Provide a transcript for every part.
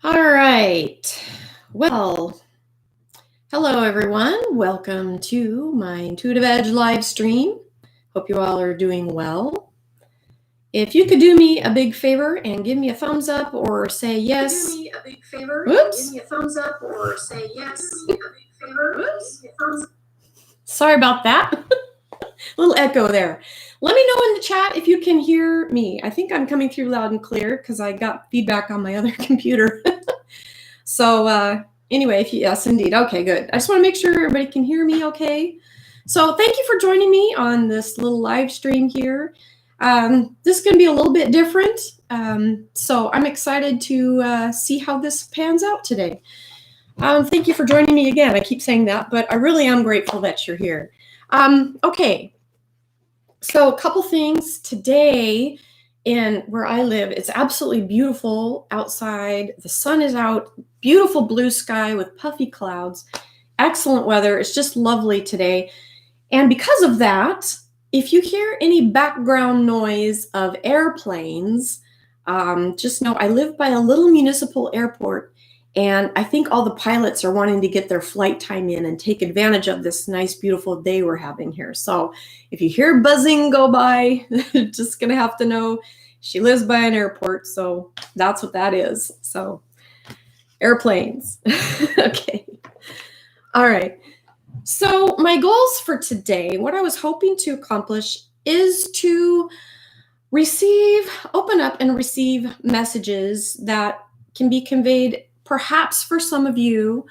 All right. Well, hello everyone. Welcome to my IntuitiveEdge live stream. Hope you all are doing well. If you could do me a big favor and give me a thumbs up or say yes. Do me a big favor. Oops. Give me a thumbs up or say yes. Oops. Sorry about that. Little echo there. Let me know in the chat if you can hear me. I think I'm coming through loud and clear because I got feedback on my other computer. So anyway, if you, yes, indeed. Okay, good. I just want to make sure everybody can hear me okay. So thank you for joining me on this little live stream here. This is going to be a little bit different. So I'm excited to see how this pans out today. Thank you for joining me again. I keep saying that, but I really am grateful that you're here. Okay, so a couple things today. In where I live, it's absolutely beautiful outside. The sun is out, beautiful blue sky with puffy clouds, excellent weather. It's just lovely today. And because of that, if you hear any background noise of airplanes, just know I live by a little municipal airport, and I think all the pilots are wanting to get their flight time in and take advantage of this nice, beautiful day we're having here. So if you hear buzzing go by, just gonna have to know she lives by an airport, so that's what that is. So airplanes. Okay. All right. So my goals for today, what I was hoping to accomplish is to open up and receive messages that can be conveyed perhaps for some of you,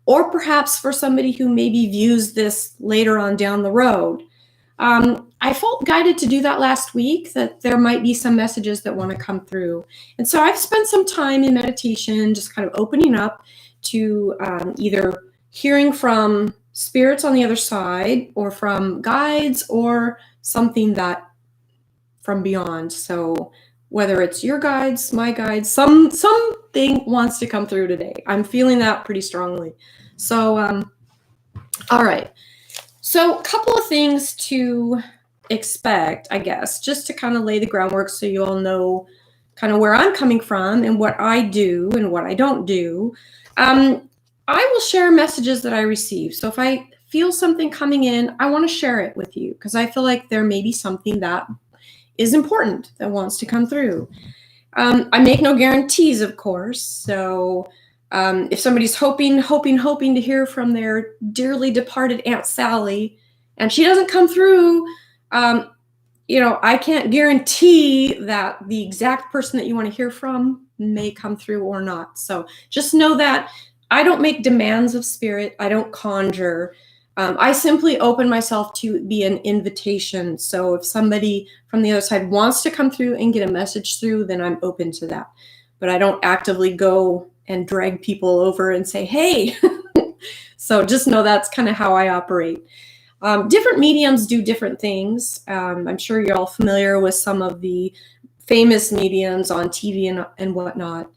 or perhaps for somebody who maybe views this later on down the road. I felt guided to do that last week, that there might be some messages that want to come through. And so I've spent some time in meditation, just kind of opening up to either hearing from spirits on the other side, or from guides, or something that from beyond. So whether it's your guides, my guides, something wants to come through today. I'm feeling that pretty strongly. So, all right. So a couple of things to expect, I guess, just to kind of lay the groundwork so you all know kind of where I'm coming from and what I do and what I don't do. I will share messages that I receive. So if I feel something coming in, I want to share it with you because I feel like there may be something that is important that wants to come through. I make no guarantees, of course. So if somebody's hoping to hear from their dearly departed Aunt Sally, and she doesn't come through, I can't guarantee that the exact person that you want to hear from may come through or not. So just know that I don't make demands of spirit. I don't conjure. I simply open myself to be an invitation. So if somebody from the other side wants to come through and get a message through, then I'm open to that. But I don't actively go and drag people over and say, hey. So just know that's kind of how I operate. Different mediums do different things. I'm sure you're all familiar with some of the famous mediums on TV and whatnot.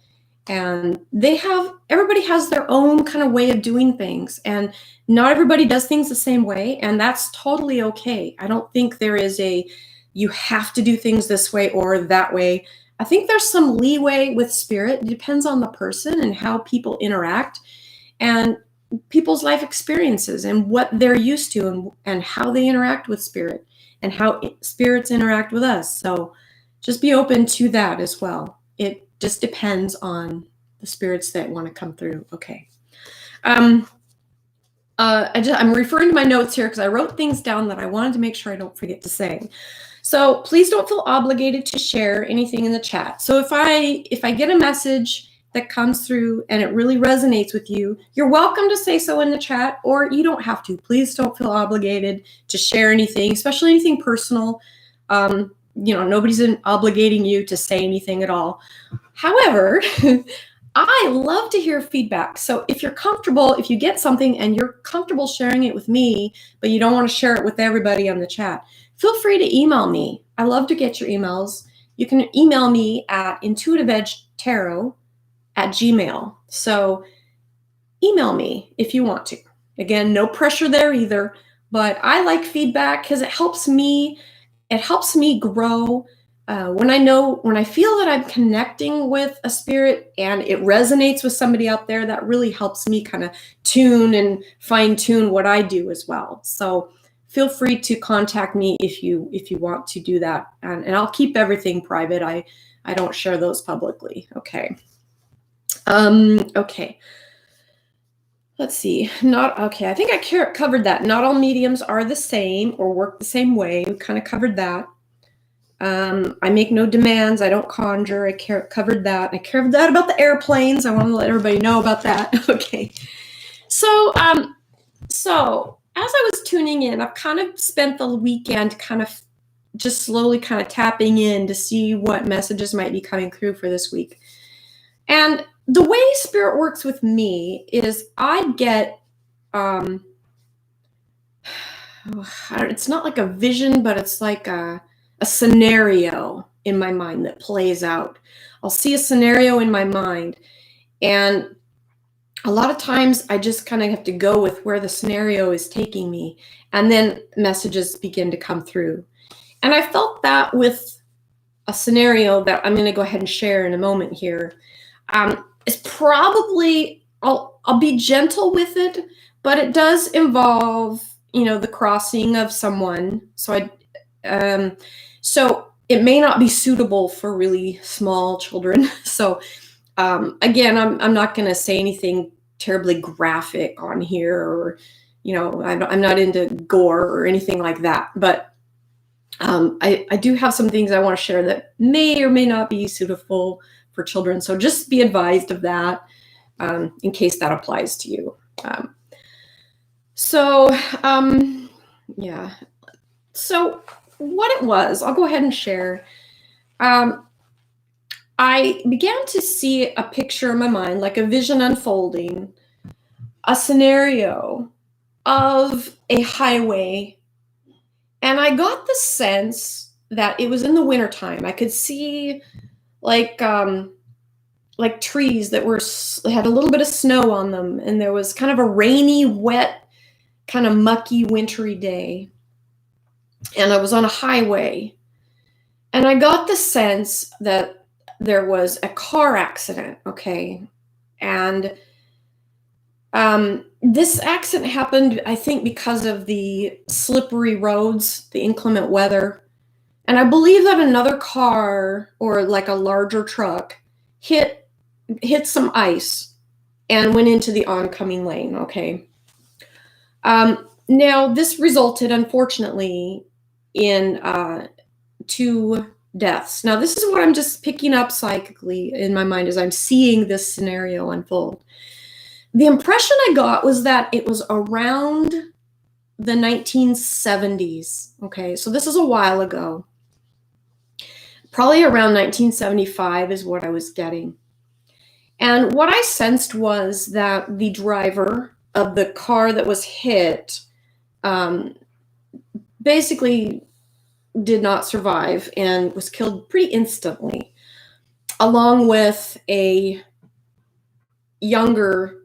And everybody has their own kind of way of doing things. And not everybody does things the same way. And that's totally okay. I don't think there is you have to do things this way or that way. I think there's some leeway with spirit. It depends on the person and how people interact and people's life experiences and what they're used to and how they interact with spirit and how spirits interact with us. So just be open to that as well. It just depends on the spirits that want to come through. Okay. I'm referring to my notes here because I wrote things down that I wanted to make sure I don't forget to say. So please don't feel obligated to share anything in the chat. So if I get a message that comes through and it really resonates with you, you're welcome to say so in the chat, or you don't have to. Please don't feel obligated to share anything, especially anything personal. Nobody's obligating you to say anything at all. However, I love to hear feedback. So if you're comfortable, if you get something and you're comfortable sharing it with me, but you don't want to share it with everybody on the chat, feel free to email me. I love to get your emails. You can email me at IntuitiveEdgeTarot@gmail.com. So email me if you want to. Again, no pressure there either, but I like feedback because it helps me grow. when I feel that I'm connecting with a spirit and it resonates with somebody out there, that really helps me kind of tune and fine tune what I do as well. So feel free to contact me if you want to do that, and I'll keep everything private. I don't share those publicly. Okay. Okay. Let's see. I think I covered that. Not all mediums are the same or work the same way. We kind of covered that. I make no demands. I don't conjure. I covered that. I covered that about the airplanes. I want to let everybody know about that. Okay. So as I was tuning in, I've kind of spent the weekend kind of just slowly kind of tapping in to see what messages might be coming through for this week. And the way Spirit works with me is I get, it's not like a vision, but it's like a scenario in my mind that plays out. I'll see a scenario in my mind, and a lot of times I just kind of have to go with where the scenario is taking me, and then messages begin to come through. And I felt that with a scenario that I'm going to go ahead and share in a moment here. It's probably, I'll be gentle with it, but it does involve, the crossing of someone. So so it may not be suitable for really small children. So again, I'm not going to say anything terribly graphic on here, or, I'm not into gore or anything like that. But I do have some things I want to share that may or may not be suitable for children. So just be advised of that in case that applies to you. Yeah. So what it was, I'll go ahead and share. I began to see a picture in my mind, like a vision unfolding, a scenario of a highway. And I got the sense that it was in the wintertime. I could see like trees that had a little bit of snow on them, and there was kind of a rainy, wet, kind of mucky, wintry day. And I was on a highway, and I got the sense that there was a car accident, okay? And this accident happened, I think, because of the slippery roads, the inclement weather. And I believe that another car, or like a larger truck, hit some ice and went into the oncoming lane, okay? Now, this resulted, unfortunately, in 2 deaths. Now, this is what I'm just picking up psychically in my mind as I'm seeing this scenario unfold. The impression I got was that it was around the 1970s, okay? So this is a while ago. Probably around 1975 is what I was getting. And what I sensed was that the driver of the car that was hit basically did not survive and was killed pretty instantly, along with a younger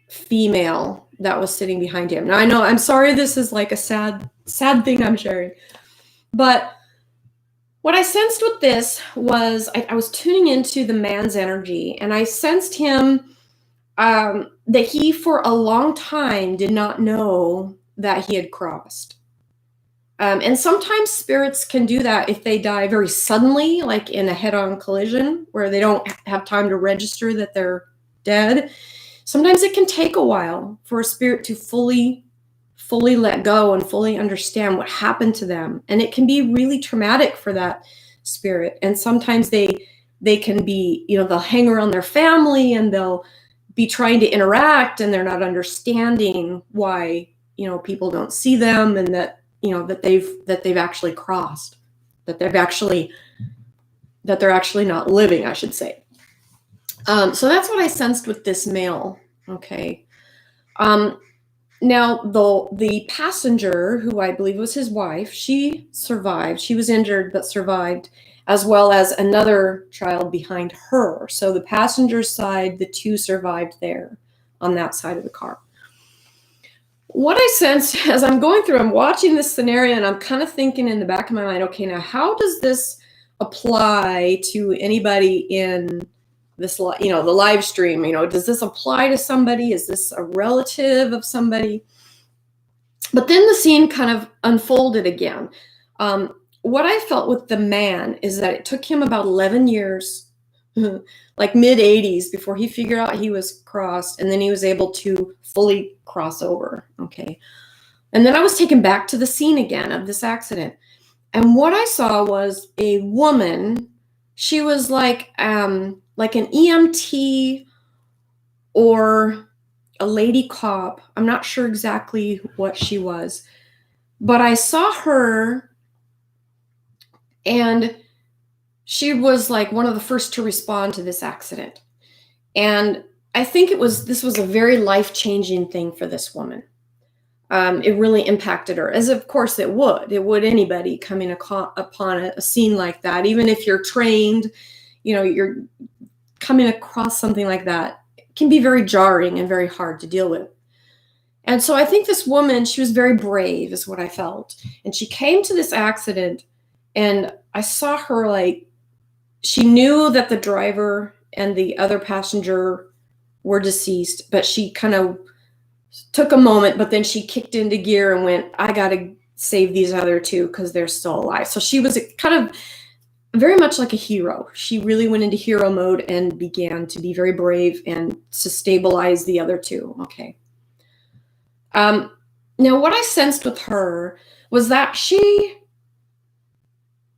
female that was sitting behind him. Now, I know, I'm sorry, this is like a sad thing I'm sharing, but what I sensed with this was I was tuning into the man's energy, and I sensed him that he, for a long time, did not know that he had crossed. And sometimes spirits can do that if they die very suddenly, like in a head-on collision where they don't have time to register that they're dead. Sometimes it can take a while for a spirit to fully let go and fully understand what happened to them. And it can be really traumatic for that spirit. And sometimes they can be, they'll hang around their family and they'll be trying to interact, and they're not understanding why, people don't see them, and that, that they've actually crossed, that they're actually not living, I should say. So that's what I sensed with this male. Okay. Now, the passenger, who I believe was his wife, she survived. She was injured but survived, as well as another child behind her. So the passenger side, the 2 survived there on that side of the car. what I sense as I'm going through, I'm watching this scenario and I'm kind of thinking in the back of my mind, okay, now how does this apply to anybody in this, the live stream? Does this apply to somebody? Is this a relative of somebody? But then the scene kind of unfolded again. What I felt with the man is that it took him about 11 years, like mid 80s, before he figured out he was crossed, and then he was able to fully cross over. Okay. And then I was taken back to the scene again of this accident. And what I saw was a woman. She was like an EMT or a lady cop. I'm not sure exactly what she was, but I saw her, and she was like one of the first to respond to this accident. And I think this was a very life-changing thing for this woman. It really impacted her, as of course it would anybody coming upon a scene like that. Even if you're trained, you're coming across something like that, it can be very jarring and very hard to deal with. And so I think this woman, she was very brave, is what I felt. And she came to this accident, and I saw her like, she knew that the driver and the other passenger were deceased, but she kind of took a moment, but then she kicked into gear and went, I got to save these other two because they're still alive. So she was kind of very much like a hero. She really went into hero mode and began to be very brave and to stabilize the other two. Okay. Now, what I sensed with her was that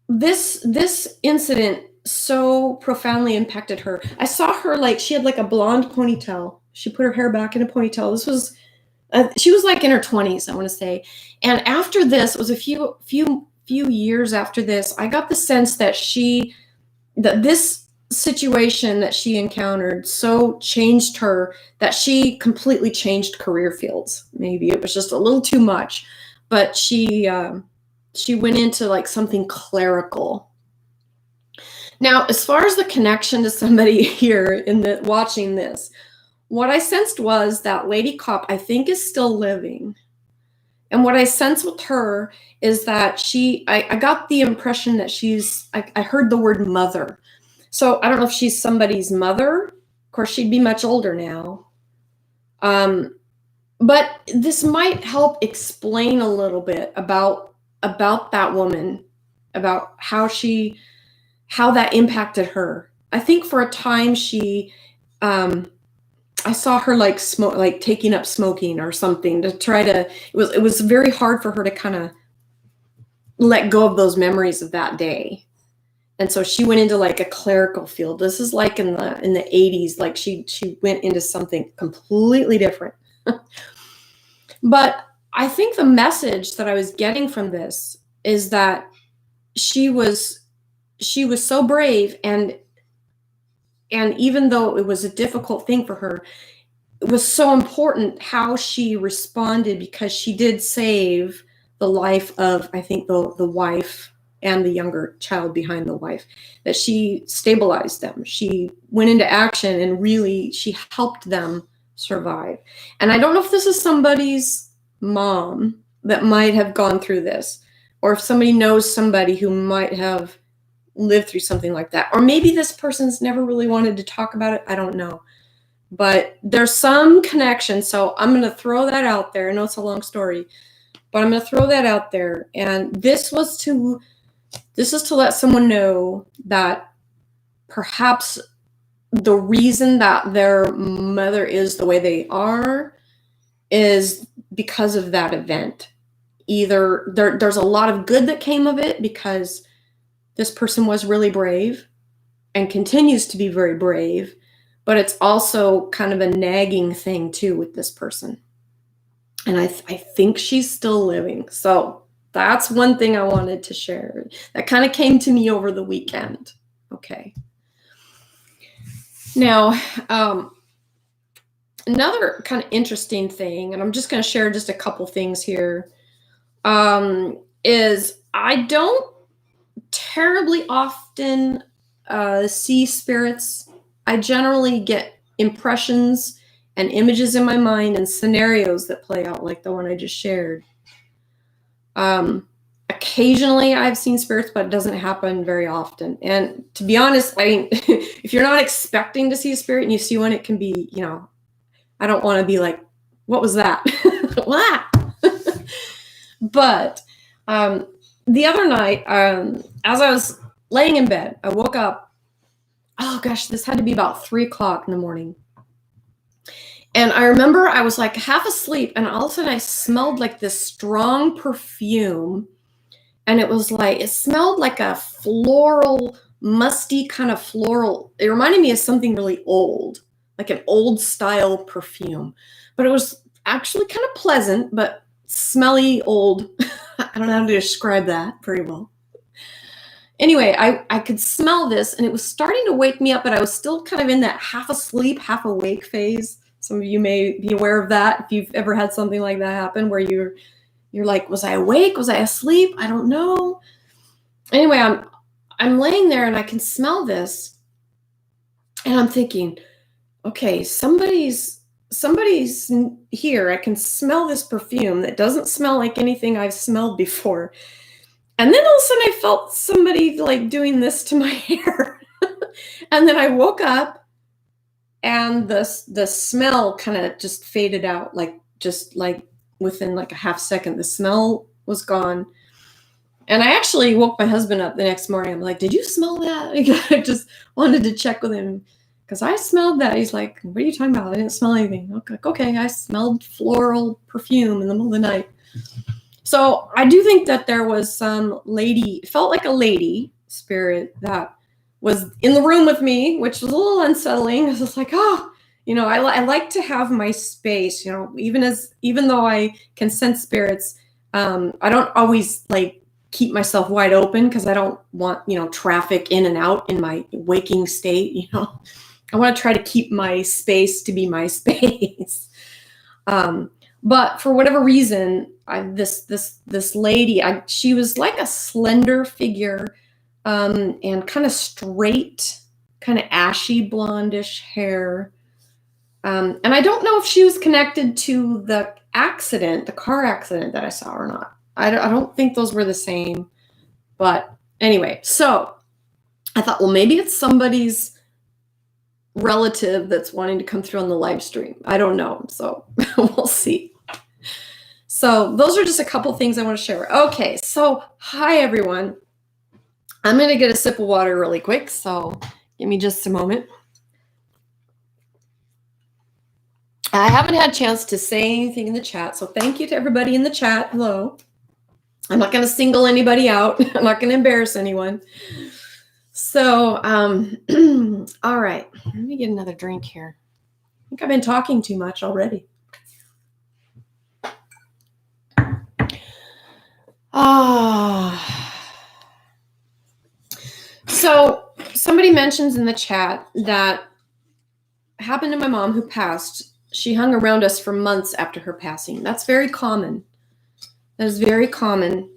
this incident so profoundly impacted her. I saw her like, she had like a blonde ponytail. She put her hair back in a ponytail. This was, she was like in her 20s, I want to say. And after this, it was a few years after this, I got the sense that this situation that she encountered so changed her that she completely changed career fields. Maybe it was just a little too much, but she went into like something clerical. Now, as far as the connection to somebody here watching this, what I sensed was that lady cop, I think, is still living. And what I sense with her is that I got the impression that I heard the word mother. So I don't know if she's somebody's mother. Of course, she'd be much older now. But this might help explain a little bit about that woman, about how that impacted her. I think for a time I saw her like taking up smoking or something to try to, it was very hard for her to kind of let go of those memories of that day. And so she went into like a clerical field. This is like in the 80s, like she went into something completely different. But I think the message that I was getting from this is that she was so brave, and even though it was a difficult thing for her, it was so important how she responded, because she did save the life of, I think, the wife and the younger child behind the wife, that she stabilized them. She went into action and really, she helped them survive. And I don't know if this is somebody's mom that might have gone through this, or if somebody knows somebody who might have lived through something like that. Or maybe this person's never really wanted to talk about it. I don't know. But there's some connection. So I'm going to throw that out there. I know it's a long story, but I'm going to throw that out there. And this is to let someone know that perhaps the reason that their mother is the way they are is because of that event. Either there's a lot of good that came of it because this person was really brave and continues to be very brave, but it's also kind of a nagging thing too with this person. And I think she's still living. So that's one thing I wanted to share. That kind of came to me over the weekend. Okay. Now, another kind of interesting thing, and I'm just going to share just a couple things here, is I don't terribly often see spirits. I generally get impressions and images in my mind and scenarios that play out like the one I just shared. Occasionally I've seen spirits, but it doesn't happen very often. And to be honest, I mean, if you're not expecting to see a spirit and you see one, it can be, you know, I don't want to be like, what was that? But the other night, as I was laying in bed, I woke up. Oh gosh, this had to be about 3 o'clock in the morning. And I remember I was like half asleep, and all of a sudden I smelled like this strong perfume. And it was like, it smelled like a floral, musty kind of floral. It reminded me of something really old, like an old style perfume. But it was actually kind of pleasant, but smelly old. I don't know how to describe that very well. Anyway, I could smell this, and it was starting to wake me up, but I was still kind of in that half asleep, half awake phase. Some of you may be aware of that if you've ever had something like that happen, where you're like, was I awake? Was I asleep? I don't know. Anyway, I'm laying there and I can smell this, and I'm thinking, okay, somebody's here. I can smell this perfume that doesn't smell like anything I've smelled before. And then all of a sudden I felt somebody like doing this to my hair. And then I woke up and the smell kind of just faded out, just within like a half second, the smell was gone. And I actually woke my husband up the next morning. I'm like, did you smell that? I just wanted to check with him because I smelled that. He's like, what are you talking about? I didn't smell anything. Okay, I smelled floral perfume in the middle of the night. So I do think that there was some lady, it felt like a lady spirit that was in the room with me, which was a little unsettling. I was like, oh, you know, I like to have my space, you know, even though I can sense spirits, I don't always like keep myself wide open because I don't want, you know, traffic in and out in my waking state, you know. I want to try to keep my space to be my space. But for whatever reason, this lady, she was like a slender figure, and kind of straight, kind of ashy blondish hair. And I don't know if she was connected to the car accident that I saw or not. I don't think those were the same. But anyway, so I thought, well, maybe it's somebody's relative that's wanting to come through on the live stream. I don't know. So we'll see. So those are just a couple things I want to share. Okay, so hi everyone. I'm going to get a sip of water really quick, so give me just a moment. I haven't had a chance to say anything in the chat, so thank you to everybody in the chat. Hello. I'm not going to single anybody out. I'm not going to embarrass anyone. So, all right. Let me get another drink here. I think I've been talking too much already. So somebody mentions in the chat that happened to my mom who passed. She hung around us for months after her passing. That's very common. That is very common.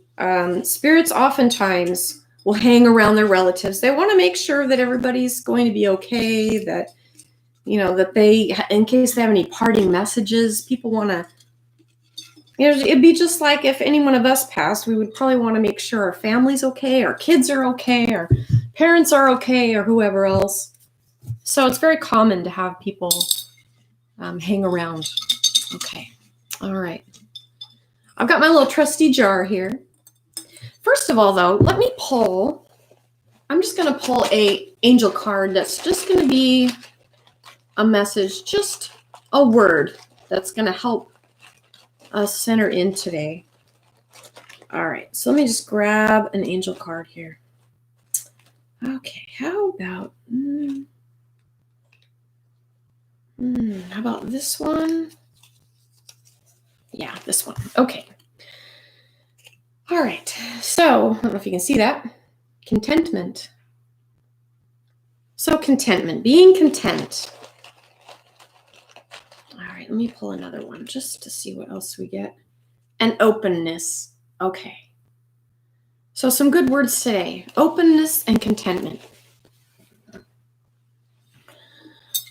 Spirits oftentimes will hang around their relatives. They want to make sure that everybody's going to be okay, that, you know, that they, in case they have any parting messages, people want to, you know, it'd be just like if any one of us passed, we would probably want to make sure our family's okay, our kids are okay, our parents are okay, or whoever else. So it's very common to have people hang around. Okay. All right. I've got my little trusty jar here. First of all, though, let me pull. I'm just going to pull a angel card that's just going to be a message, just a word that's going to help us center in today. All right. So let me just grab an angel card here. Okay. How about how about this one? Yeah, this one. Okay. All right. So, I don't know if you can see that. Contentment. So contentment, being content. All right, let me pull another one just to see what else we get. And openness. Okay. So some good words today. Openness and contentment.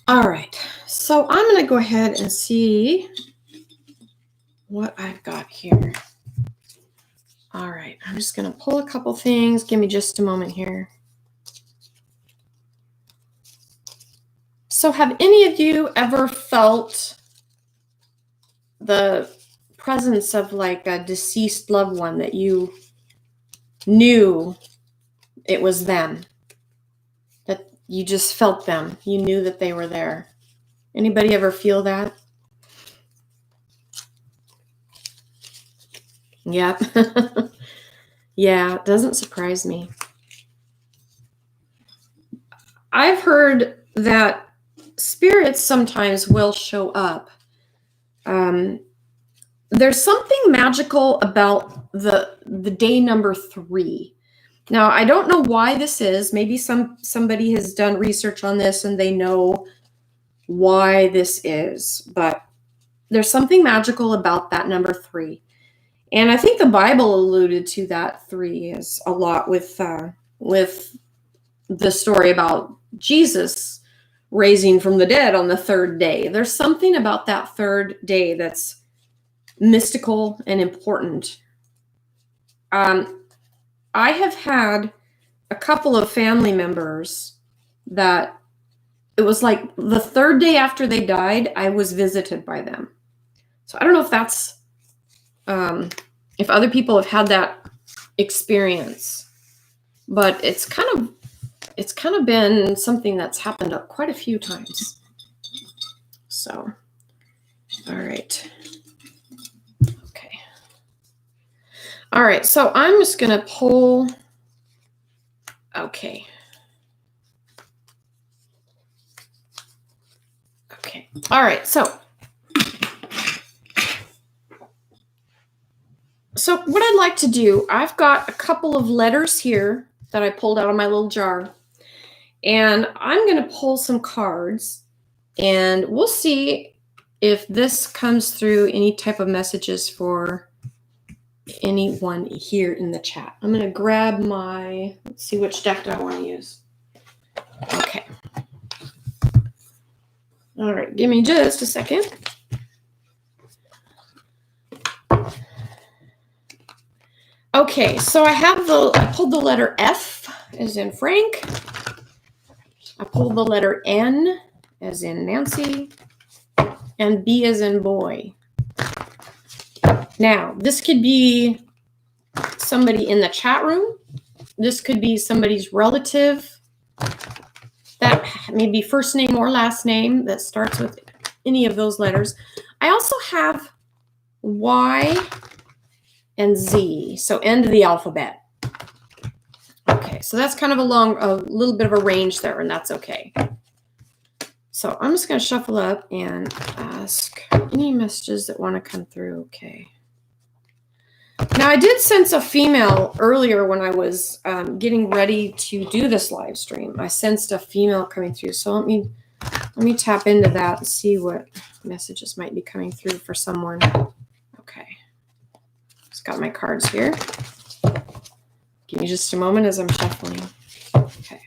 All right. So I'm going to go ahead and see what I've got here. All right, I'm just going to pull a couple things. Give me just a moment here. So have any of you ever felt the presence of like a deceased loved one that you knew it was them? That you just felt them. You knew that they were there. Anybody ever feel that? Yep. Yeah, it doesn't surprise me. I've heard that spirits sometimes will show up. There's something magical about the day number 3. Now, I don't know why this is. Maybe somebody has done research on this and they know why this is, but there's something magical about that number 3. And I think the Bible alluded to that 3 is a lot with the story about Jesus raising from the dead on the 3rd day. There's something about that 3rd day that's mystical and important. I have had a couple of family members that it was like the 3rd day after they died, I was visited by them. So I don't know if that's if other people have had that experience, but it's kind of been something that's happened quite a few times. So, all right. Okay. All right, so I'm just going to pull. Okay. Okay. All right, so what I'd like to do, I've got a couple of letters here that I pulled out of my little jar. And I'm going to pull some cards and we'll see if this comes through any type of messages for anyone here in the chat. I'm going to grab let's see, which deck do I want to use? Okay. All right, give me just a second. Okay, so I pulled the letter F as in Frank. I pulled the letter N as in Nancy, and B as in boy. Now, this could be somebody in the chat room. This could be somebody's relative that maybe first name or last name that starts with any of those letters. I also have Y and Z, so end of the alphabet. Okay, so that's kind of a little bit of a range there, and that's okay. So I'm just going to shuffle up and ask any messages that want to come through. Okay. Now, I did sense a female earlier when I was getting ready to do this live stream. I sensed a female coming through. So let me tap into that and see what messages might be coming through for someone. Okay. Just got my cards here. Give me just a moment as I'm shuffling. Okay.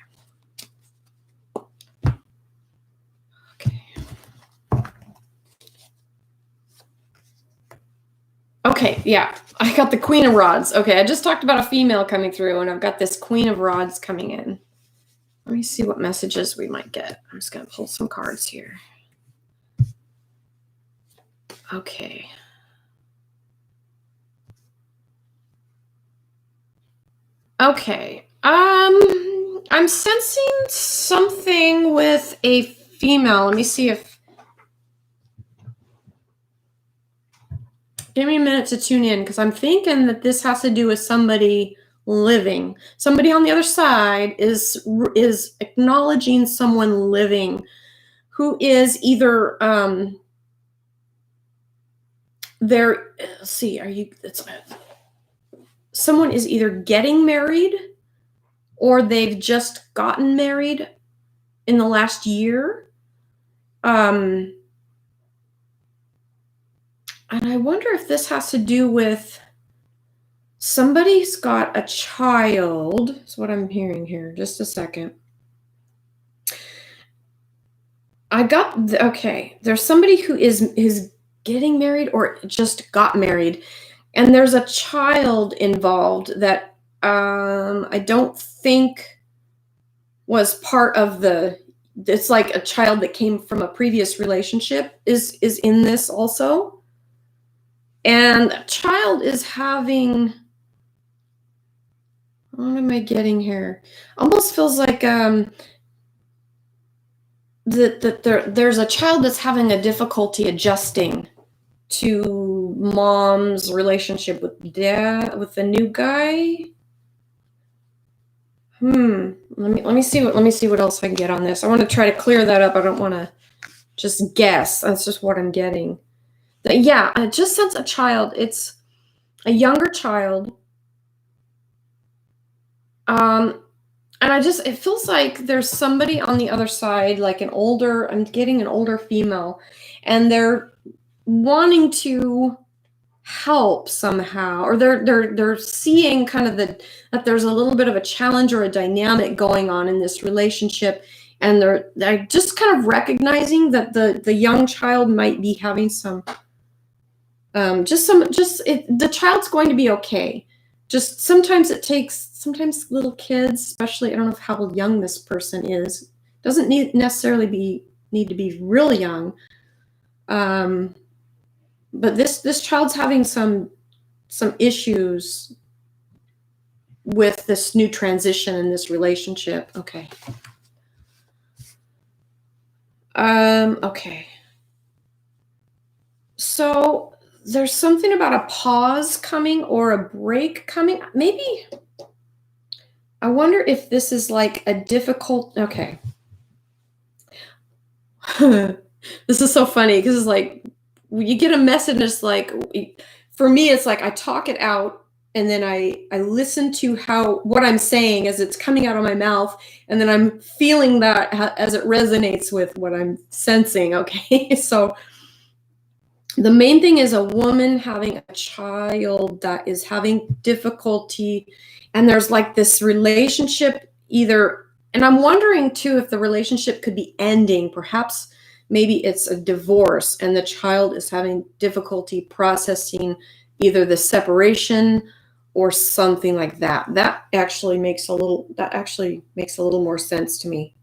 Okay, yeah, I got the Queen of Rods. Okay, I just talked about a female coming through, and I've got this Queen of Rods coming in. Let me see what messages we might get. I'm just going to pull some cards here. Okay. Okay. I'm sensing something with a female. Let me see if... Give me a minute to tune in, because I'm thinking that this has to do with somebody living. Somebody on the other side is acknowledging someone living who is either someone is either getting married or they've just gotten married in the last year. And I wonder if this has to do with somebody's got a child. That's what I'm hearing here. Just a second. okay. There's somebody who is getting married or just got married, and there's a child involved that I don't think was part of the. It's like a child that came from a previous relationship is in this also, and the child is having. What am I getting here? Almost feels like there's a child that's having a difficulty adjusting to mom's relationship with with the new guy. Let me see what else I can get on this. I want to try to clear that up. I don't want to just guess. That's just what I'm getting. Yeah, I just sense a child. It's a younger child. And it feels like there's somebody on the other side, like I'm getting an older female, and they're wanting to help somehow, or they're seeing kind of that there's a little bit of a challenge or a dynamic going on in this relationship, and they're just kind of recognizing that the young child might be having some the child's going to be okay. Just sometimes little kids, especially, I don't know how young this person is, doesn't necessarily need to be really young. But this child's having some issues with this new transition in this relationship. Okay. Okay. So there's something about a pause coming or a break coming. Maybe I wonder if this is like a difficult. Okay. This is so funny because it's like you get a message. It's like, for me, it's like I talk it out, and then I listen to what I'm saying as it's coming out of my mouth, and then I'm feeling that as it resonates with what I'm sensing. Okay, so the main thing is a woman having a child that is having difficulty, and there's like this relationship either, and I'm wondering too if the relationship could be ending. Perhaps maybe it's a divorce and the child is having difficulty processing either the separation or something like that. That actually makes a little more sense to me.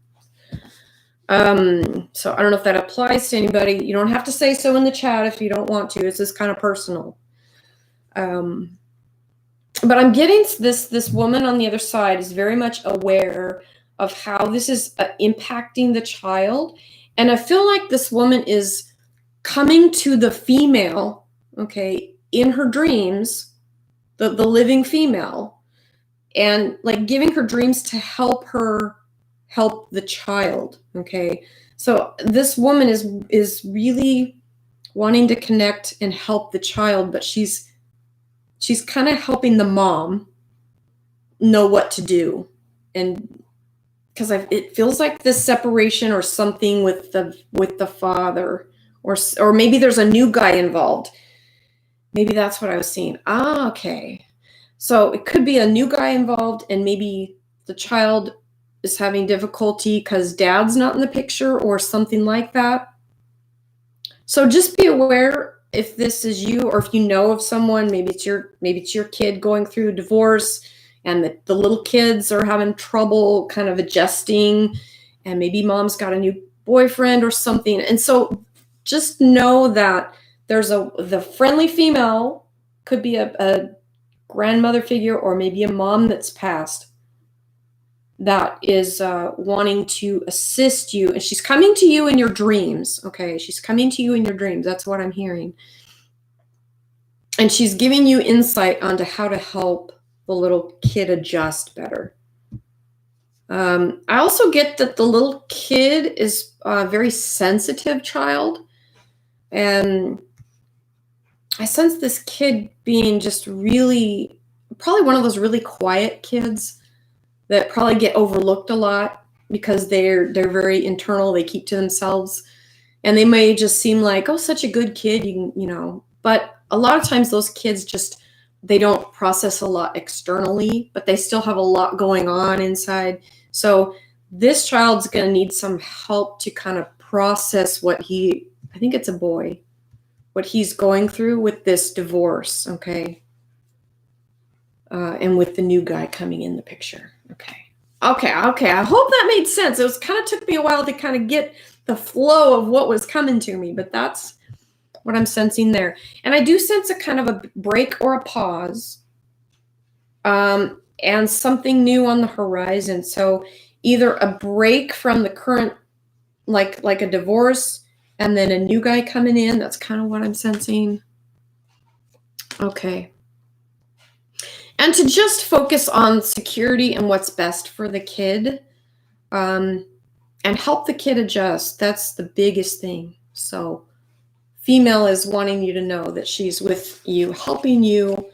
So I don't know if that applies to anybody. You don't have to say so in the chat if you don't want to. It's just kind of personal. But I'm getting this woman on the other side is very much aware of how this is impacting the child. And I feel like this woman is coming to the female, okay, in her dreams, the living female, and like giving her dreams to help her help the child. Okay, so this woman is really wanting to connect and help the child, but she's kind of helping the mom know what to do. And because it feels like this separation or something with the father, or maybe there's a new guy involved. Maybe that's what I was seeing. Okay, so it could be a new guy involved, and maybe the child is having difficulty because dad's not in the picture or something like that. So just be aware if this is you, or if you know of someone, maybe it's your kid going through a divorce, and the little kids are having trouble kind of adjusting, and maybe mom's got a new boyfriend or something. And so just know that there's the friendly female could be a grandmother figure, or maybe a mom that's passed, that is wanting to assist you. And she's coming to you in your dreams. Okay, she's coming to you in your dreams. That's what I'm hearing. And she's giving you insight onto how to help the little kid adjust better. I also get that the little kid is a very sensitive child. And I sense this kid being just really, probably one of those really quiet kids that probably get overlooked a lot because they're very internal. They keep to themselves, and they may just seem like, oh, such a good kid, you know. But a lot of times those kids they don't process a lot externally, but they still have a lot going on inside. So this child's going to need some help to kind of process what I think it's a boy, what he's going through with this divorce, okay? And with the new guy coming in the picture, okay. Okay, I hope that made sense. It was kind of took me a while to kind of get the flow of what was coming to me, but that's what I'm sensing there. And I do sense a kind of a break or a pause, and something new on the horizon. So either a break from the current, like a divorce, and then a new guy coming in. That's kind of what I'm sensing. Okay. And to just focus on security and what's best for the kid, and help the kid adjust. That's the biggest thing. So female is wanting you to know that she's with you, helping you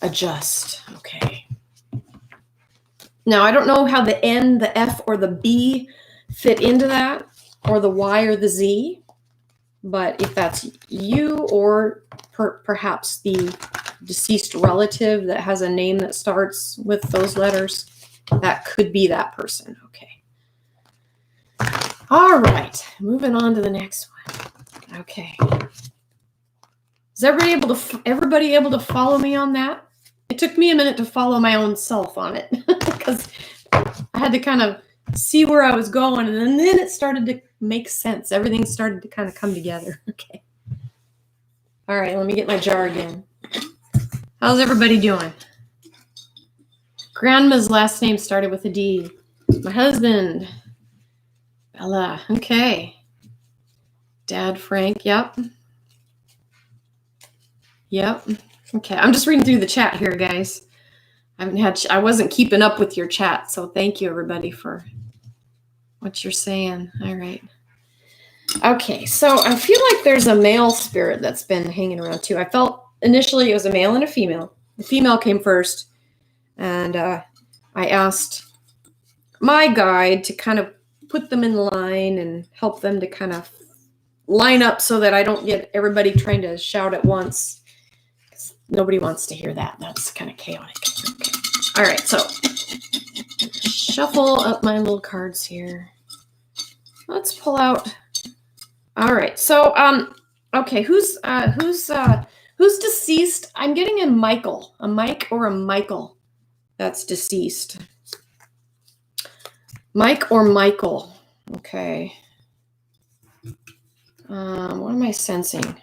adjust. Okay. Now, I don't know how the N, the F, or the B fit into that, or the Y or the Z, but if that's you, or perhaps the deceased relative that has a name that starts with those letters, that could be that person. Okay. All right, moving on to the next one. Okay. Is everybody able to follow me on that? It took me a minute to follow my own self on it because I had to kind of see where I was going, and then it started to make sense. Everything started to kind of come together. Okay. All right, let me get my jar again. How's everybody doing? Grandma's last name started with a D. My husband, Bella. Okay. Dad, Frank. Yep. Yep. Okay. I'm just reading through the chat here, guys. I wasn't keeping up with your chat, so thank you, everybody, for what you're saying. All right. Okay, so I feel like there's a male spirit that's been hanging around too. I felt initially it was a male and a female. The female came first, and I asked my guide to kind of put them in line and help them to kind of line up so that I don't get everybody trying to shout at once. Nobody wants to hear that. That's kind of chaotic. Okay. All right, so shuffle up my little cards here. Let's pull out. All right, so okay, who's deceased? I'm getting a Michael, a Mike or a Michael that's deceased. Mike or Michael. Okay. What am I sensing?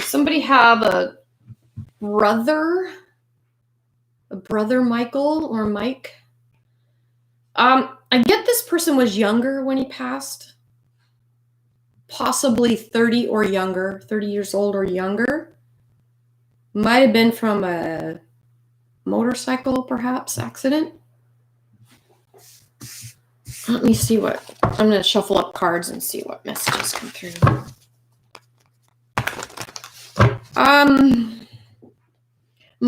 Somebody have a brother Michael or Mike? I get this person was younger when he passed. Possibly 30 or younger, 30 years old or younger. Might have been from a motorcycle, perhaps, accident. Let me see what, I'm going to shuffle up cards and see what messages come through. I'm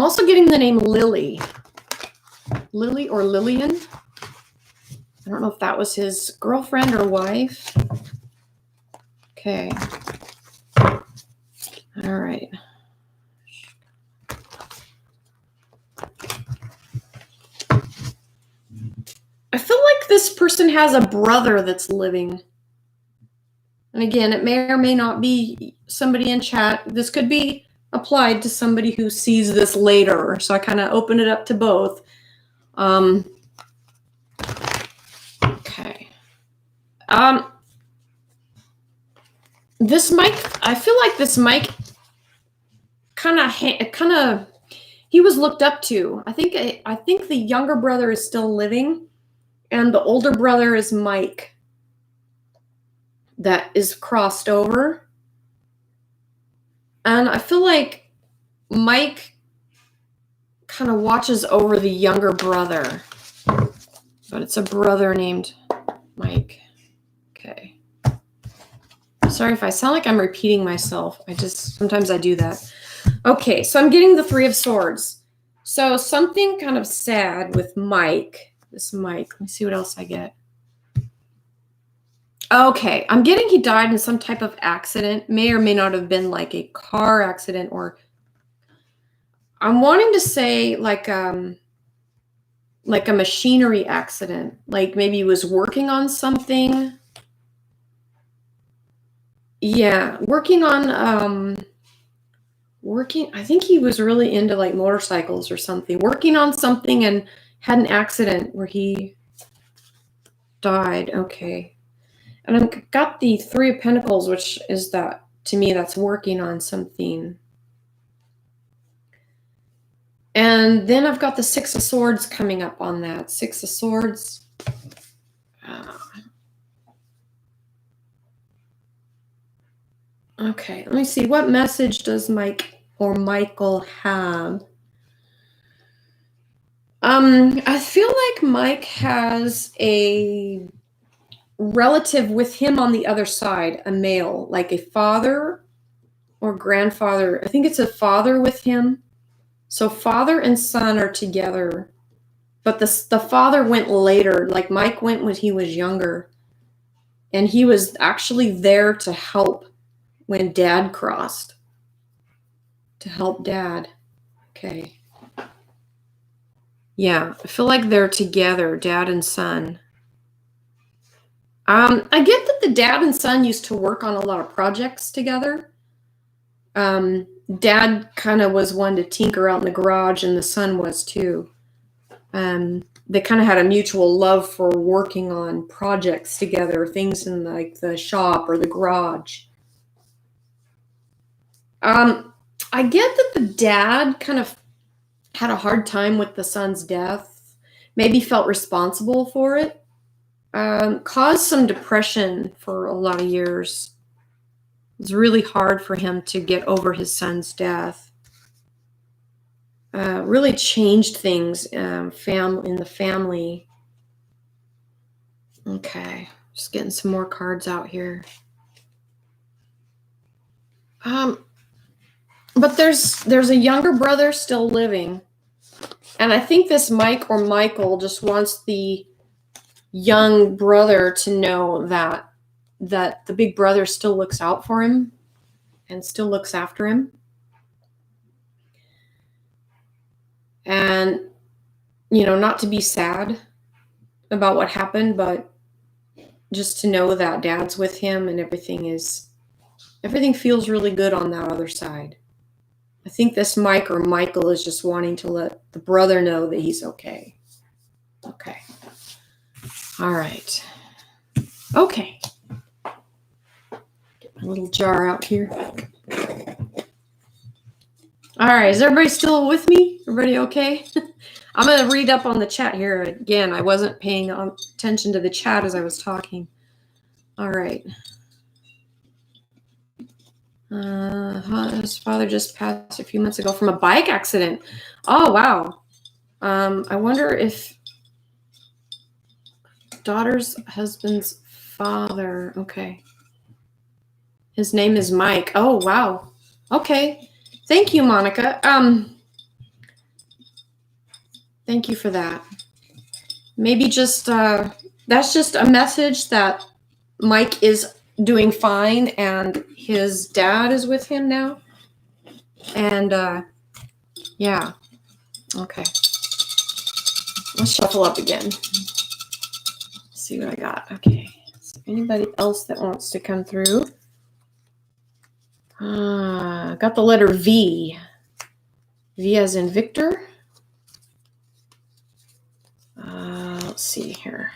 also getting the name Lily. Lily or Lillian. I don't know if that was his girlfriend or wife. Okay. All right. I feel like this person has a brother that's living. And again, it may or may not be somebody in chat. This could be applied to somebody who sees this later. So I kind of open it up to both. Okay. This Mike, I feel like this Mike kind of he was looked up to. I think the younger brother is still living, and the older brother is Mike. That is crossed over. And I feel like Mike kind of watches over the younger brother. But it's a brother named Mike. Okay. Sorry if I sound like I'm repeating myself. Sometimes I do that. Okay, so I'm getting the Three of Swords. So something kind of sad with Mike. This Mike. Let me see what else I get. Okay, I'm getting he died in some type of accident. May or may not have been like a car accident, or I'm wanting to say like like a machinery accident. Like maybe he was working on something. Yeah, working on, I think he was really into like motorcycles or something. Working on something and had an accident where he died. Okay. And I've got the Three of Pentacles, which is that, to me, that's working on something. And then I've got the Six of Swords coming up on that. Six of Swords. Okay, let me see. What message does Mike or Michael have? I feel like Mike has a relative with him on the other side, a male, like a father or grandfather. I think it's a father with him. So father and son are together, but the father went later. Like Mike went when he was younger, and he was actually there to help when dad crossed, to help dad. Okay. Yeah, I feel like they're together, dad and son. I get that the dad and son used to work on a lot of projects together. Dad kind of was one to tinker out in the garage, and the son was too. They kind of had a mutual love for working on projects together, things in like the shop or the garage. I get that the dad kind of had a hard time with the son's death, maybe felt responsible for it, caused some depression for a lot of years. It was really hard for him to get over his son's death. Really changed things in the family. Okay, just getting some more cards out here. But there's a younger brother still living. And I think this Mike or Michael just wants the young brother to know that the big brother still looks out for him and still looks after him. And, not to be sad about what happened, but just to know that dad's with him and everything feels really good on that other side. I think this Mike or Michael is just wanting to let the brother know that he's okay. Okay. All right. Okay. Get my little jar out here. All right. Is everybody still with me? Everybody okay? I'm going to read up on the chat here again. I wasn't paying attention to the chat as I was talking. All right. His father just passed a few months ago from a bike accident. Oh, wow. I wonder if daughter's husband's father. Okay. His name is Mike. Oh, wow. Okay. Thank you, Monica. Thank you for that. Maybe just that's just a message that Mike is doing fine and his dad is with him now. And yeah. Okay. Let's shuffle up again. Let's see what I got. Okay. Is there anybody else that wants to come through? Got the letter V. V as in Victor. Let's see here.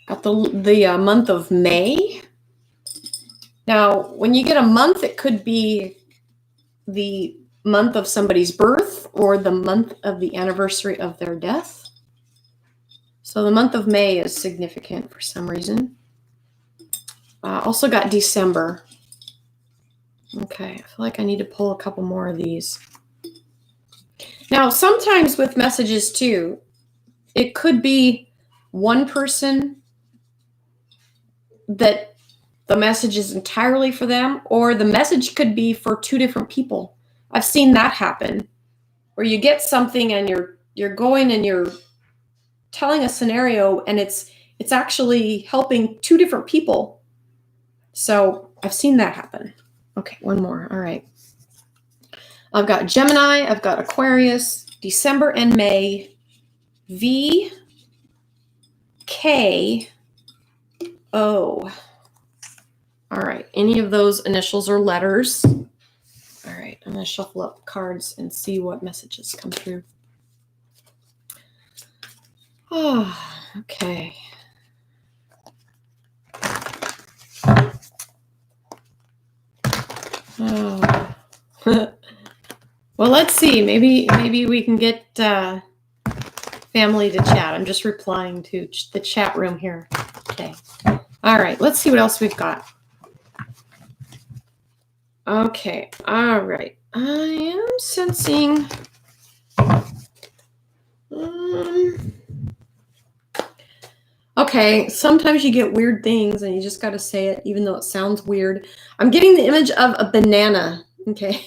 Got the month of May. Now, when you get a month, it could be the month of somebody's birth or the month of the anniversary of their death. So the month of May is significant for some reason. Also got December. Okay, I feel like I need to pull a couple more of these. Now, sometimes with messages too, it could be one person that the message is entirely for them, or the message could be for two different people. I've seen that happen, where you get something and you're going and you're telling a scenario and it's actually helping two different people. So I've seen that happen. Okay, one more. All right. I've got Gemini, I've got Aquarius, December and May, V, K, O. All right, any of those initials or letters. All right, I'm going to shuffle up cards and see what messages come through. Oh, okay. Oh. Well, let's see. Maybe we can get family to chat. I'm just replying to the chat room here. Okay. All right. Let's see what else we've got. Okay. All right. I am sensing. Okay. Sometimes you get weird things and you just got to say it, even though it sounds weird. I'm getting the image of a banana. Okay.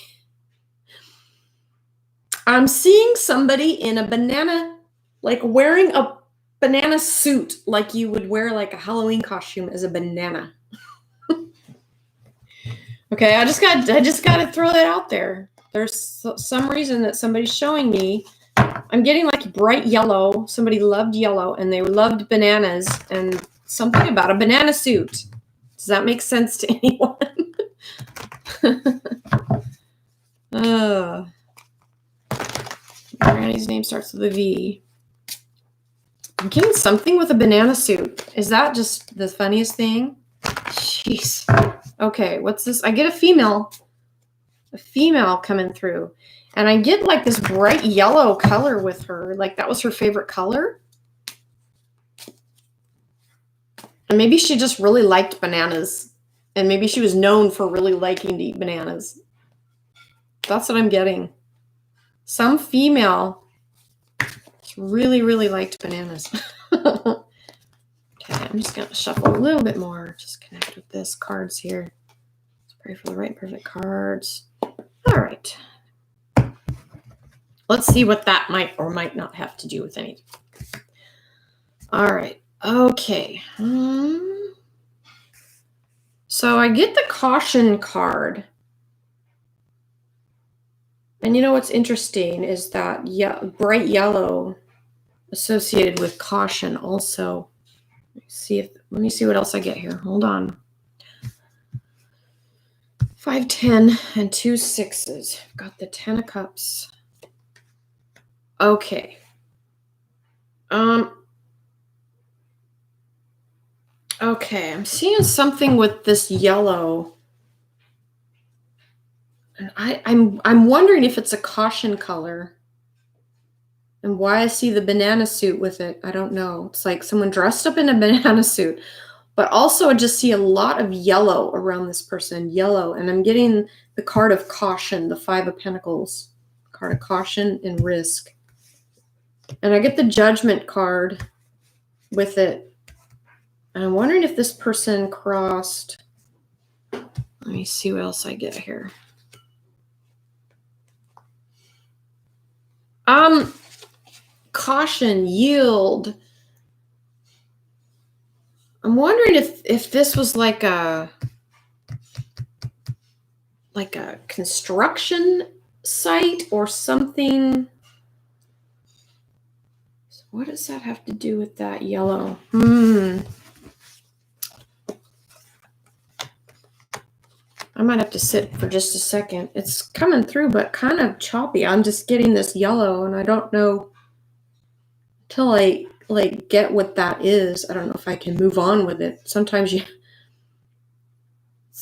I'm seeing somebody in a banana, like wearing a banana suit, like you would wear like a Halloween costume as a banana. Okay, I just got to throw that out there. There's some reason that somebody's showing me. I'm getting like bright yellow. Somebody loved yellow and they loved bananas and something about a banana suit. Does that make sense to anyone? Granny's name starts with a V. I'm getting something with a banana suit. Is that just the funniest thing? Jeez. Okay, what's this? I get a female coming through. And I get like this bright yellow color with her. Like that was her favorite color. And maybe she just really liked bananas. And maybe she was known for really liking to eat bananas. That's what I'm getting. Some female really, really liked bananas. Okay, I'm just going to shuffle a little bit more. Just connect with this cards here. Let's pray for the right perfect cards. All right. Let's see what that might or might not have to do with anything. All right. Okay. So I get the caution card. And you know what's interesting is that bright yellow associated with caution also. Let me see what else I get here. Hold on. 5, 10, and 2 6s. Got the 10 of cups. Okay. Okay, I'm seeing something with this yellow. And I'm wondering if it's a caution color. And why I see the banana suit with it, I don't know. It's like someone dressed up in a banana suit. But also I just see a lot of yellow around this person, yellow. And I'm getting the card of caution, the 5 of Pentacles. Card of caution and risk. And I get the Judgment card with it. And I'm wondering if this person crossed. Let me see what else I get here. Caution, yield. I'm wondering if this was like a construction site or something. So what does that have to do with that yellow? I might have to sit for just a second. It's coming through, but kind of choppy. I'm just getting this yellow, and I don't know until I get what that is. I don't know if I can move on with it. Sometimes it's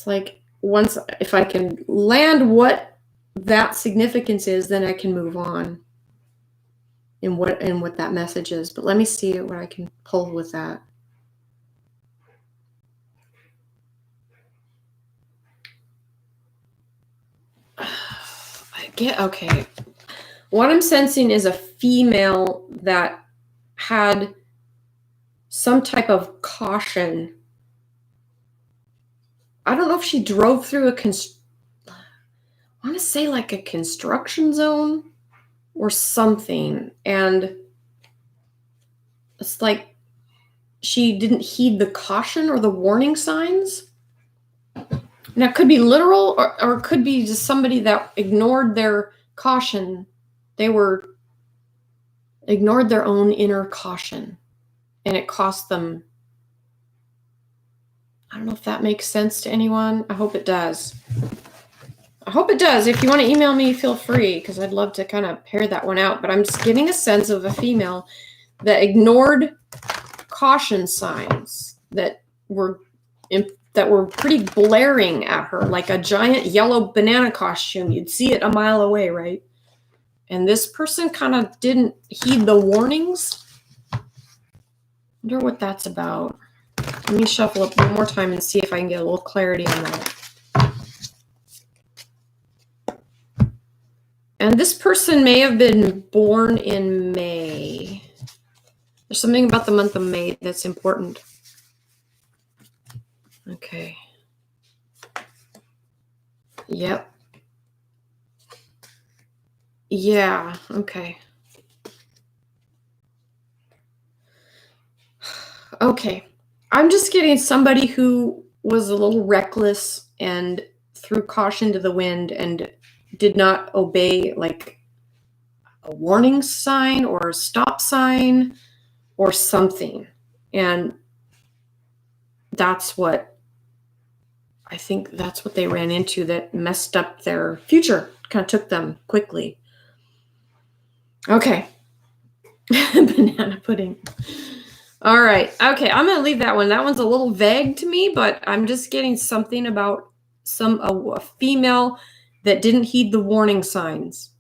like if I can land what that significance is, then I can move on in what that message is. But let me see what I can pull with that. Okay. What I'm sensing is a female that had some type of caution. I don't know if she drove through I want to say like a construction zone or something. And it's like she didn't heed the caution or the warning signs. Now, it could be literal or it could be just somebody that ignored their caution. They were ignored their own inner caution, and it cost them. I don't know if that makes sense to anyone. I hope it does. I hope it does. If you want to email me, feel free, because I'd love to kind of pair that one out. But I'm just getting a sense of a female that ignored caution signs that were pretty blaring at her, like a giant yellow banana costume. You'd see it a mile away, right? And this person kind of didn't heed the warnings. Wonder what that's about. Let me shuffle up one more time and see if I can get a little clarity on that. And this person may have been born in May. There's something about the month of May that's important. Okay. Yep. Yeah, okay. Okay. I'm just getting somebody who was a little reckless and threw caution to the wind and did not obey like a warning sign or a stop sign or something. And that's what I think that's what they ran into that messed up their future, kind of took them quickly. Okay. Banana pudding. All right. Okay, I'm going to leave that one. That one's a little vague to me, but I'm just getting something about a female that didn't heed the warning signs.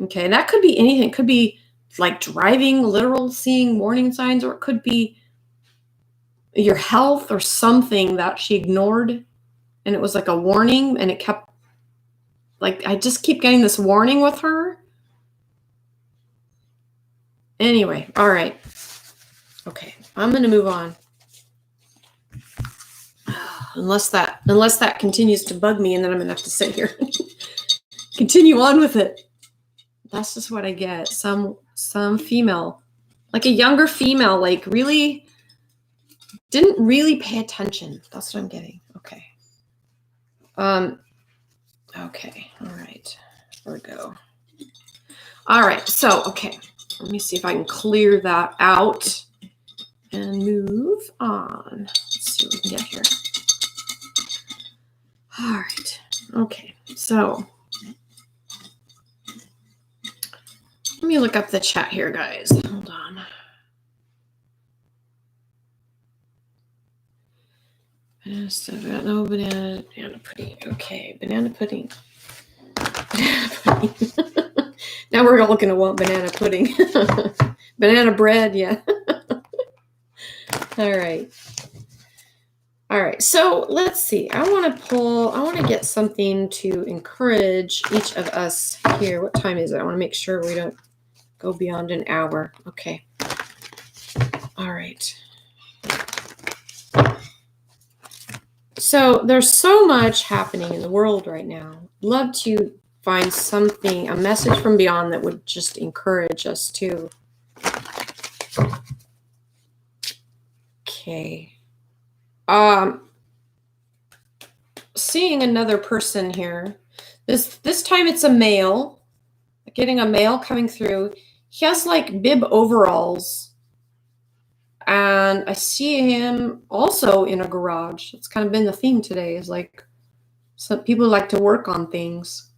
Okay, and that could be anything. It could be like driving, literal seeing warning signs, or it could be your health or something that she ignored, and it was like a warning, and it kept, like, I just keep getting this warning with her. Anyway, all right. Okay, I'm going to move on. Unless that continues to bug me, and then I'm going to have to sit here and continue on with it. That's just what I get. Some female, like a younger female, like really didn't really pay attention. That's what I'm getting. Okay. Okay. All right. Here we go. All right. So, okay. Let me see if I can clear that out and move on. Let's see what we can get here. All right. Okay. So, let me look up the chat here, guys. Hold on. No banana pudding. Okay, banana pudding. Banana pudding. Now we're all gonna want banana pudding. Banana bread, yeah. All right. All right. So let's see. I want to get something to encourage each of us here. What time is it? I want to make sure we don't go beyond an hour. Okay. All right. So there's so much happening in the world right now. Love to find something, a message from beyond that would just encourage us too. Okay. Seeing another person here. This time it's a male. Getting a male coming through. He has like bib overalls. And I see him also in a garage. It's kind of been the theme today, is like some people like to work on things.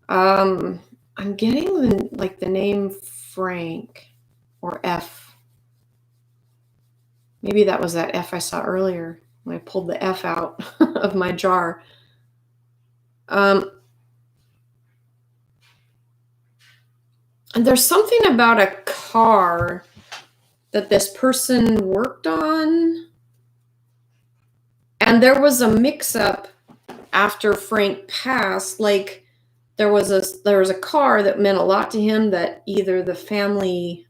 I'm getting the name Frank or F. Maybe that was that F I saw earlier when I pulled the F out of my jar. And there's something about a car that this person worked on. And there was a mix-up after Frank passed. Like there was a car that meant a lot to him that either the family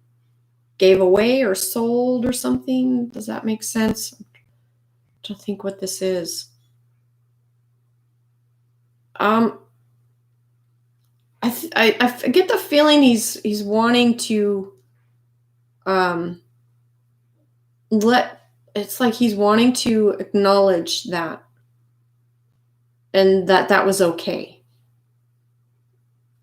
gave away or sold or something. Does that make sense? I'm trying to think what this is. I get the feeling he's wanting to it's like he's wanting to acknowledge that, and that was okay.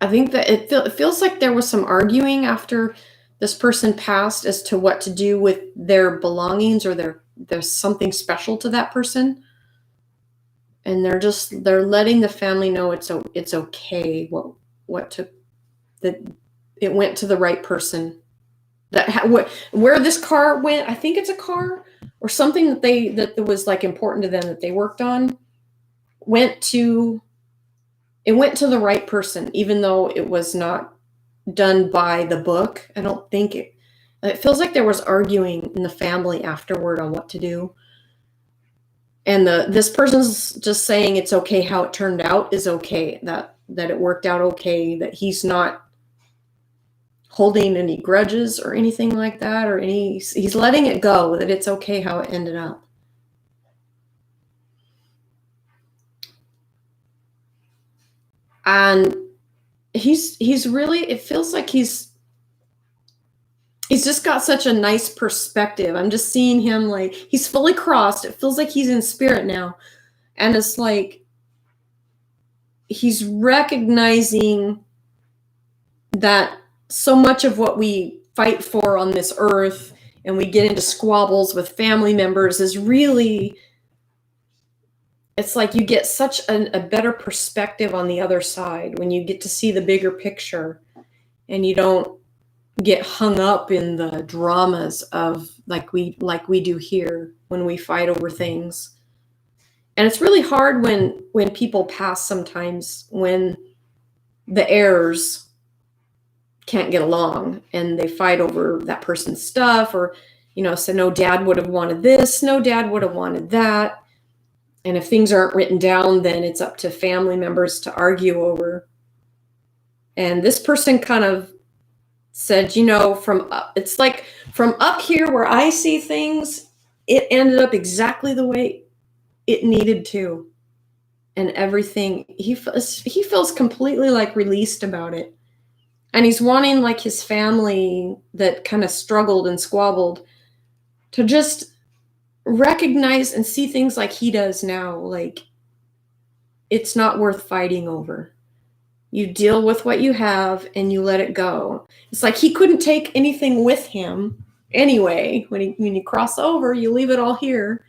I think that it feels like there was some arguing after this person passed as to what to do with their belongings, or there's something special to that person. And they're letting the family know it's okay what took, that it went to the right person, that where this car went. I think it's a car or something that was like important to them that they worked on, went to the right person, even though it was not done by the book. I don't think it feels like there was arguing in the family afterward on what to do. And this person's just saying it's okay how it turned out is okay, that it worked out okay, that he's not holding any grudges or anything like that, or he's letting it go, that it's okay how it ended up. And he's really, it feels like he's just got such a nice perspective. I'm just seeing him like he's fully crossed. It feels like he's in spirit now. And it's like he's recognizing that so much of what we fight for on this earth and we get into squabbles with family members is really, it's like you get such a better perspective on the other side when you get to see the bigger picture, and you don't get hung up in the dramas of like we do here when we fight over things. And it's really hard when people pass sometimes, when the heirs can't get along and they fight over that person's stuff, or so no, dad would have wanted this, no, dad would have wanted that. And if things aren't written down, then it's up to family members to argue over. And this person kind of said, it's like from up here where I see things, it ended up exactly the way it needed to. And everything, he feels completely like released about it. And he's wanting like his family that kind of struggled and squabbled to just recognize and see things like he does now. Like, it's not worth fighting over. You deal with what you have and you let it go. It's like he couldn't take anything with him anyway. When you cross over, you leave it all here.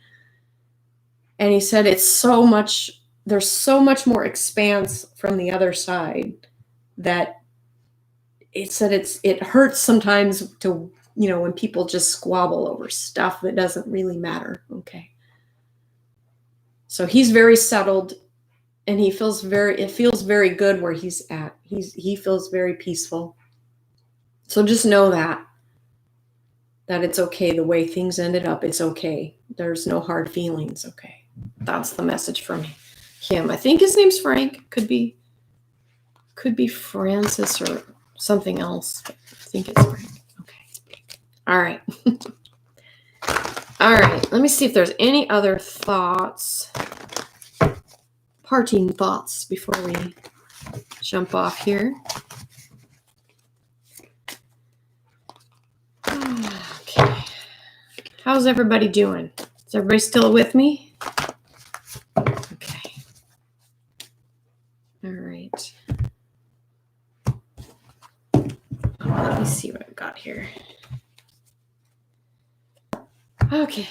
And he said there's so much more expanse from the other side, that it said it hurts sometimes to, when people just squabble over stuff that doesn't really matter. Okay. So he's very settled, and it feels very good where he's at. He feels very peaceful. So just know that it's okay the way things ended up. It's okay. There's no hard feelings. Okay. That's the message from him. I think his name's Frank. Could be Francis or something else. But I think it's Frank. Okay. All right. All right. Let me see if there's any other thoughts. Parting thoughts before we jump off here. Okay. How's everybody doing? Is everybody still with me? Okay. All right. Let me see what I've got here. Okay.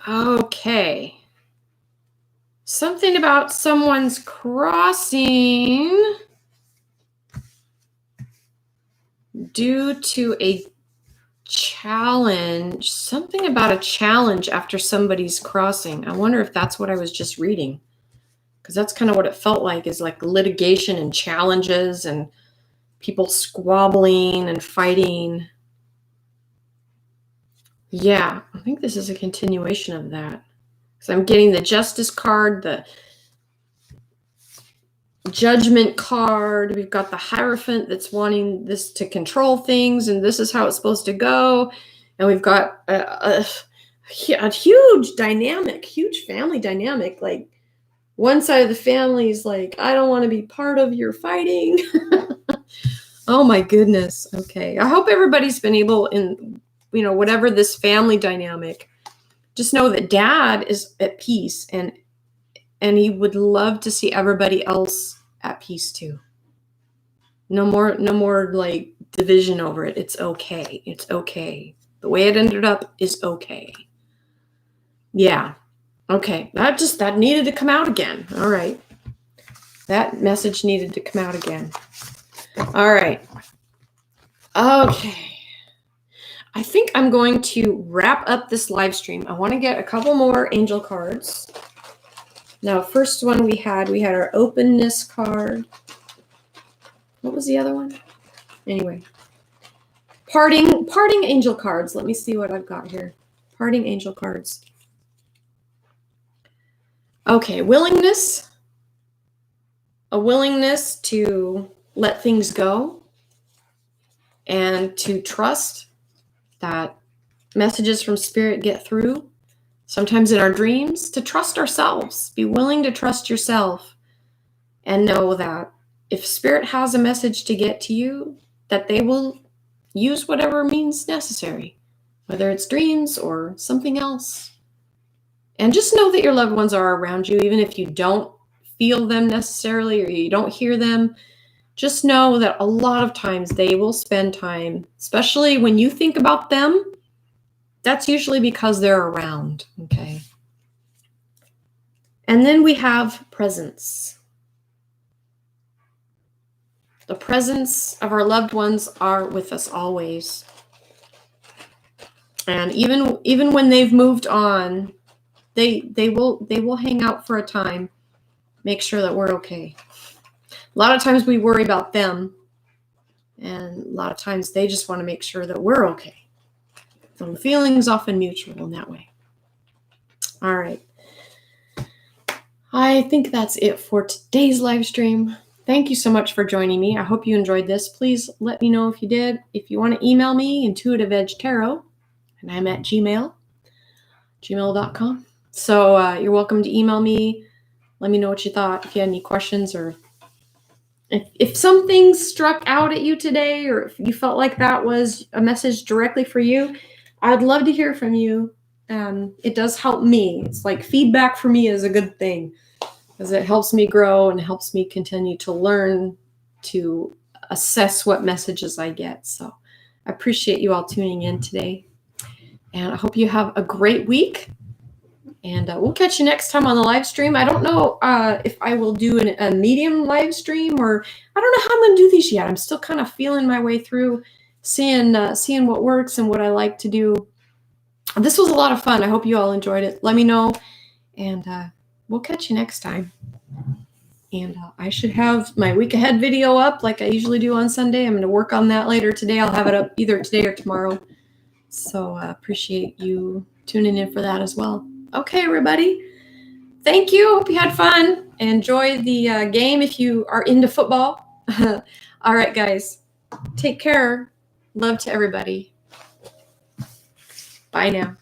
Okay. Something about someone's crossing due to a challenge. Something about a challenge after somebody's crossing. I wonder if that's what I was just reading. Because that's kind of what it felt like, is like litigation and challenges and people squabbling and fighting. Yeah, I think this is a continuation of that. So I'm getting the Justice card, the Judgment card. We've got the Hierophant that's wanting this to control things, and this is how it's supposed to go. And we've got a huge dynamic, huge family dynamic. Like, one side of the family is like, I don't want to be part of your fighting. Oh my goodness. Okay. I hope everybody's been able, in whatever this family dynamic, just know that Dad is at peace, and he would love to see everybody else at peace too. No more like division over it. It's okay. It's okay. The way it ended up is okay. Yeah. Okay. That needed to come out again. All right. That message needed to come out again. All right. Okay. I think I'm going to wrap up this live stream. I want to get a couple more angel cards. Now, first one we had our openness card. What was the other one? Anyway. Parting angel cards. Let me see what I've got here. Parting angel cards. Okay, willingness. A willingness to let things go and to trust that messages from Spirit get through. Sometimes in our dreams, to trust ourselves. Be willing to trust yourself and know that if Spirit has a message to get to you, that they will use whatever means necessary, whether it's dreams or something else. And just know that your loved ones are around you, even if you don't feel them necessarily or you don't hear them. Just know that a lot of times they will spend time, especially when you think about them, that's usually because they're around, okay? And then we have presence. The presence of our loved ones are with us always. And even when they've moved on, they will hang out for a time, make sure that we're okay. A lot of times we worry about them, and a lot of times they just want to make sure that we're okay. So the feeling's often mutual in that way. All right. I think that's it for today's live stream. Thank you so much for joining me. I hope you enjoyed this. Please let me know if you did. If you want to email me, IntuitiveEdgeTarot, and I'm at gmail.com. So you're welcome to email me. Let me know what you thought. If you had any questions, or if some things struck out at you today, or if you felt like that was a message directly for you, I'd love to hear from you. It does help me. It's like feedback for me is a good thing, because it helps me grow and helps me continue to learn to assess what messages I get. So I appreciate you all tuning in today. And I hope you have a great week. And we'll catch you next time on the live stream. I don't know if I will do a medium live stream, or I don't know how I'm going to do these yet. I'm still kind of feeling my way through, seeing what works and what I like to do. This was a lot of fun. I hope you all enjoyed it. Let me know, and we'll catch you next time. And I should have my week ahead video up like I usually do on Sunday. I'm going to work on that later today. I'll have it up either today or tomorrow. So I appreciate you tuning in for that as well. Okay, everybody. Thank you. Hope you had fun. Enjoy the game if you are into football. All right, guys. Take care. Love to everybody. Bye now.